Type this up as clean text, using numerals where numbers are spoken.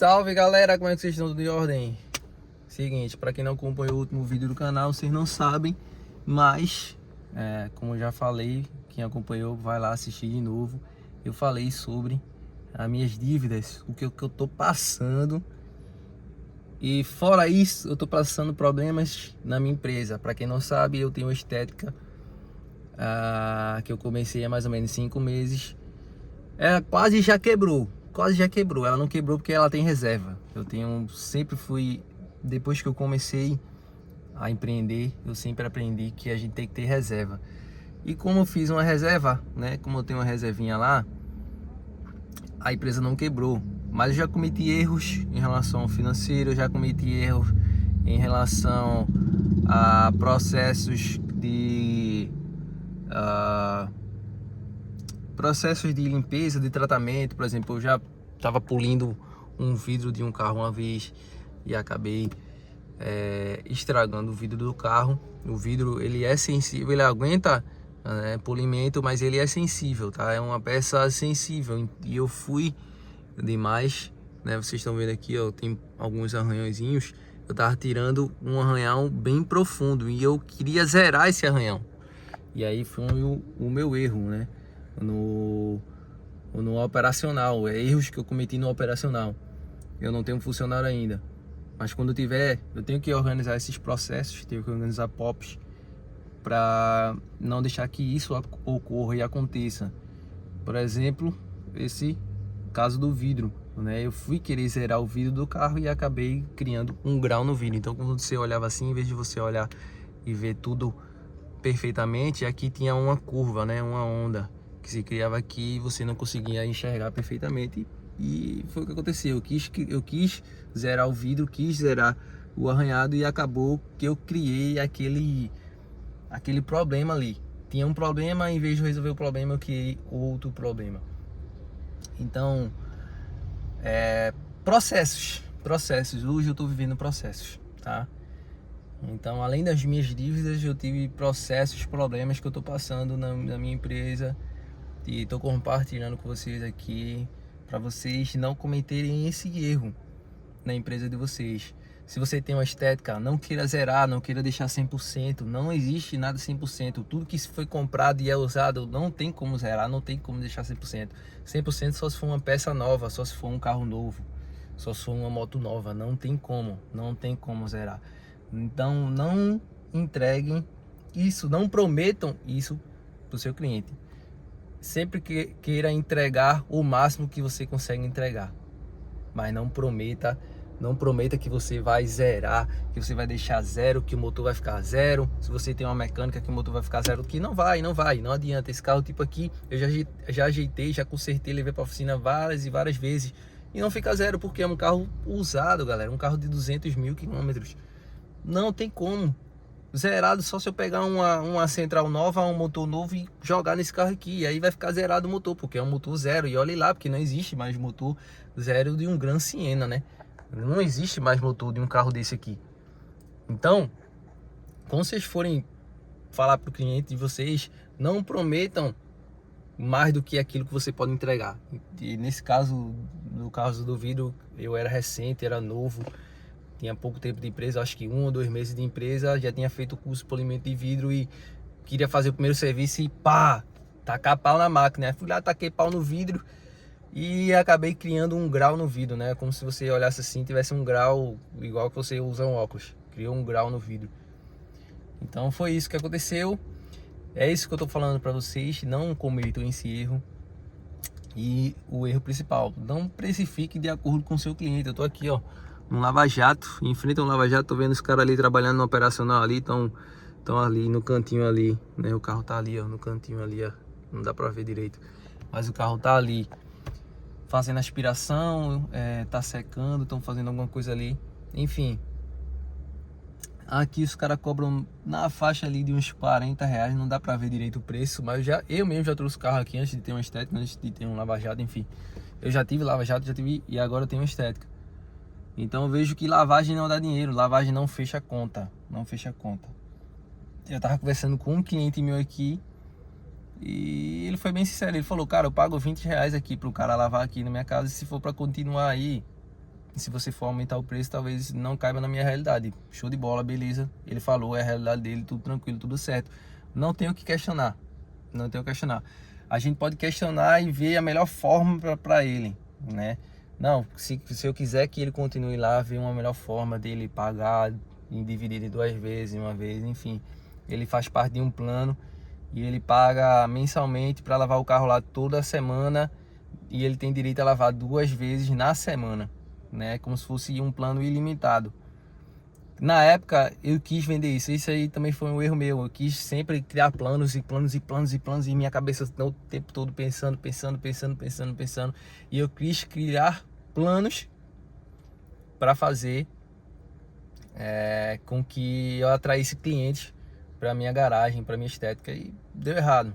Salve galera, como é que vocês estão? Tudo em ordem? Seguinte, para quem não acompanhou o último vídeo do canal, vocês não sabem, mas como eu já falei, quem acompanhou vai lá assistir de novo. Eu falei sobre as minhas dívidas, o que eu tô passando. E fora isso, eu tô passando problemas na minha empresa. Para quem não sabe, eu tenho uma estética que eu comecei há mais ou menos 5 meses. Ela quase já quebrou. Ela não quebrou porque ela tem reserva. Sempre fui, depois que eu comecei a empreender, eu sempre aprendi que a gente tem que ter reserva. E como eu fiz uma reserva, né? Como eu tenho uma reservinha lá, a empresa não quebrou. Mas eu já cometi erros em relação ao financeiro, eu já cometi erros em relação a processos de limpeza, de tratamento. Por exemplo, eu já estava polindo um vidro de um carro uma vez e acabei estragando o vidro do carro. O vidro, ele é sensível, ele aguenta polimento, mas ele é sensível, tá? É uma peça sensível e eu fui demais, né? Vocês estão vendo aqui, ó, tem alguns arranhõezinhos. Eu tava tirando um arranhão bem profundo e eu queria zerar esse arranhão. E aí foi o meu erro, né? No operacional, erros que eu cometi no operacional. Eu não tenho funcionário ainda, mas quando tiver, eu tenho que organizar esses processos, tenho que organizar POPs para não deixar que isso ocorra e aconteça. Por exemplo, esse caso do vidro, né? Eu fui querer zerar o vidro do carro e acabei criando um grau no vidro. Então, quando você olhava assim, em vez de você olhar e ver tudo perfeitamente, aqui tinha uma curva, né? Uma onda que se criava aqui e você não conseguia enxergar perfeitamente. E foi o que aconteceu. Eu quis zerar o vidro, quis zerar o arranhado e acabou que eu criei aquele problema ali. Tinha um problema, em vez de resolver o problema, eu criei outro problema. Então, processos. Hoje eu tô vivendo processos, tá? Então, além das minhas dívidas, eu tive processos, problemas que eu tô passando na minha empresa e tô compartilhando com vocês aqui para vocês não cometerem esse erro na empresa de vocês. Se você tem uma estética, não queira zerar, não queira deixar 100%, não existe nada 100%. Tudo que foi comprado e é usado não tem como zerar, não tem como deixar 100%. 100% só se for uma peça nova, só se for um carro novo, só se for uma moto nova, não tem como zerar. Então não entreguem isso, não prometam isso para o seu cliente. Sempre que queira entregar o máximo que você consegue entregar, mas não prometa que você vai zerar, que você vai deixar zero, que o motor vai ficar zero. Se você tem uma mecânica que o motor vai ficar zero, que não adianta. Esse carro tipo aqui, eu já ajeitei, já consertei, levei para a oficina várias e várias vezes e não fica zero, porque é um carro usado, galera, um carro de 200 mil quilômetros. Não tem como zerado, só se eu pegar uma central nova, um motor novo e jogar nesse carro aqui, e aí vai ficar zerado o motor, porque é um motor zero. E olhe lá, porque não existe mais motor zero de um Gran Siena, né? Não existe mais motor de um carro desse aqui. Então, quando vocês forem falar para o cliente de vocês, não prometam mais do que aquilo que você pode entregar. E nesse caso, no caso do vidro, eu era recente, era novo, tinha pouco tempo de empresa, acho que 1 ou 2 meses de empresa, já tinha feito o curso de polimento de vidro e queria fazer o primeiro serviço e pá, tacar pau na máquina. Fui lá, taquei pau no vidro e acabei criando um grau no vidro, né? Como se você olhasse assim, tivesse um grau igual que você usa um óculos. Criou um grau no vidro. Então foi isso que aconteceu. É isso que eu tô falando para vocês, não cometam esse erro. E o erro principal, não precifique de acordo com o seu cliente. Eu tô aqui, ó, no Lava Jato, em frente ao Lava Jato, tô vendo os caras ali trabalhando no operacional ali, estão ali no cantinho ali, né? O carro tá ali, ó, no cantinho ali, ó, não dá pra ver direito, mas o carro tá ali fazendo aspiração, tá secando, estão fazendo alguma coisa ali, enfim. Aqui os caras cobram na faixa ali de uns 40 reais, não dá pra ver direito o preço, mas eu mesmo já trouxe o carro aqui antes de ter uma estética, antes de ter um Lava Jato, enfim. Eu já tive Lava Jato, e agora eu tenho uma estética. Então eu vejo que lavagem não dá dinheiro, lavagem não fecha conta, não fecha conta. Eu tava conversando com um cliente meu aqui e ele foi bem sincero, ele falou, cara, eu pago 20 reais aqui pro cara lavar aqui na minha casa e se for pra continuar aí, E se você for aumentar o preço, talvez não caiba na minha realidade. Show de bola, beleza. Ele falou, é a realidade dele, tudo tranquilo, tudo certo. Não tenho o que questionar. Não tenho o que questionar. A gente pode questionar e ver a melhor forma para ele, né? Não, se eu quiser que ele continue lá, ver uma melhor forma dele pagar em dividir em 2 vezes, uma vez, enfim. Ele faz parte de um plano e ele paga mensalmente para lavar o carro lá toda semana e ele tem direito a lavar 2 vezes na semana, né? Como se fosse um plano ilimitado. Na época eu quis vender isso aí também foi um erro meu. Eu quis sempre criar planos e planos e planos e planos e minha cabeça o tempo todo pensando. E eu quis criar planos para fazer com que eu atraísse clientes para minha garagem, para minha estética, e deu errado.